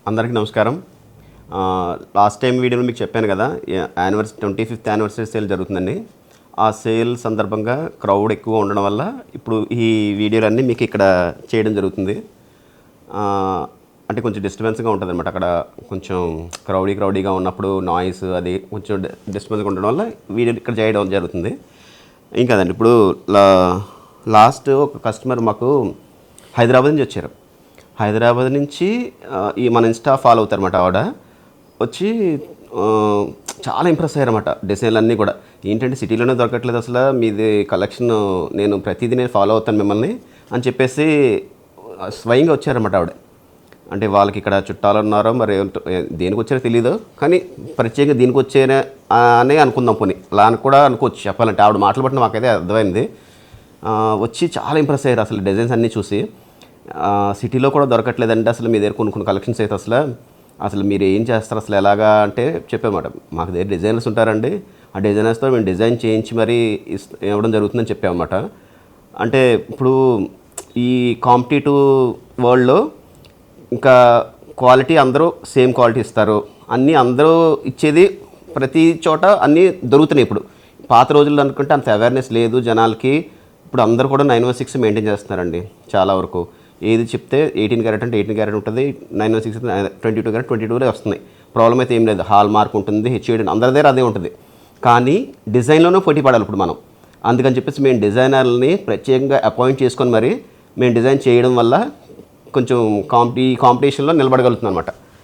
అందరికీ నమస్కారం. Last time వీడియోలో మీకు చెప్పాను కదా, 25th యానివర్సరీ సేల్ జరుగుతుందండి. ఆ సేల్ సందర్భంగా క్రౌడ్ ఎక్కువ ఉండడం వల్ల ఇప్పుడు ఈ వీడియోలన్నీ మీకు ఇక్కడ చేయడం జరుగుతుంది. అంటే కొంచెం డిస్టర్బెన్స్గా ఉంటుంది అనమాట. అక్కడ కొంచెం క్రౌడీగా ఉన్నప్పుడు నాయిస్ అది కొంచెం డిస్టర్బెన్స్గా ఉండడం వల్ల వీడియో ఇక్కడ చేయడం జరుగుతుంది. ఏం కదండి, ఇప్పుడు లాస్ట్ ఒక కస్టమర్ మాకు హైదరాబాద్ నుంచి వచ్చారు. హైదరాబాద్ నుంచి ఈ మన ఇన్స్టా ఫాలో అవుతారన్నమాట. ఆవిడ వచ్చి చాలా ఇంప్రెస్ అయ్యారన్నమాట. డిజైన్లు అన్నీ కూడా ఏంటంటే సిటీలోనే దొరకట్లేదు అసలు, మీది కలెక్షన్ నేను ప్రతిదీ నేను ఫాలో అవుతాను మిమ్మల్ని అని చెప్పేసి స్వయంగా వచ్చారన్నమాట ఆవిడ. అంటే వాళ్ళకి ఇక్కడ చుట్టాలు ఉన్నారో మరి దేనికి వచ్చారో తెలీదు, కానీ ప్రత్యేకంగా దీనికి వచ్చారే అనే అనుకుందాం. పోనీ అలా అని కూడా అనుకోవచ్చు చెప్పాలంటే. ఆవిడ మాటలు బట్టి మాకైతే అర్థమైంది. వచ్చి చాలా ఇంప్రెస్ అయ్యారు అసలు డిజైన్స్ అన్నీ చూసి. సిటీలో కూడా దొరకట్లేదంటే అసలు మీ దగ్గర కొన్ని కలెక్షన్స్ అయితే అసలు మీరు ఏం చేస్తారు అసలు ఎలాగా అంటే చెప్పామాట. మాకు దగ్గర డిజైనర్స్ ఉంటారండి, ఆ డిజైనర్స్తో మేము డిజైన్ చేయించి మరీ ఇవ్వడం జరుగుతుందని చెప్పామన్నమాట. అంటే ఇప్పుడు ఈ కాంపిటేటివ్ వరల్డ్లో ఇంకా క్వాలిటీ అందరూ సేమ్ క్వాలిటీ ఇస్తారు, అన్నీ అందరూ ఇచ్చేది ప్రతి చోట అన్నీ దొరుకుతున్నాయి. ఇప్పుడు పాత రోజుల్లో అనుకుంటే అంత అవేర్నెస్ లేదు జనాలకి. ఇప్పుడు అందరూ కూడా 916 మెయింటైన్ చేస్తున్నారండి చాలా వరకు. ఏది చెప్తే 18 క్యారెట్ అంటే 18 క్యారెట్ ఉంటుంది, 916 22 క్యారెట్ 22 వస్తున్నాయి. ప్రాబ్లం అయితే ఏం లేదు. హాల్ మార్క్ ఉంటుంది, హెచ్ఐడి అందరి దగ్గర అదే ఉంటుంది. కానీ డిజైన్లోనూ పోటీ పడాలి ఇప్పుడు మనం. అందుకని చెప్పేసి మేము డిజైనర్లని ప్రత్యేకంగా అపాయింట్ చేసుకొని మరి మేము డిజైన్ చేయడం వల్ల కొంచెం కాంపిటీషన్లో నిలబడగలుగుతున్నాం అనమాట.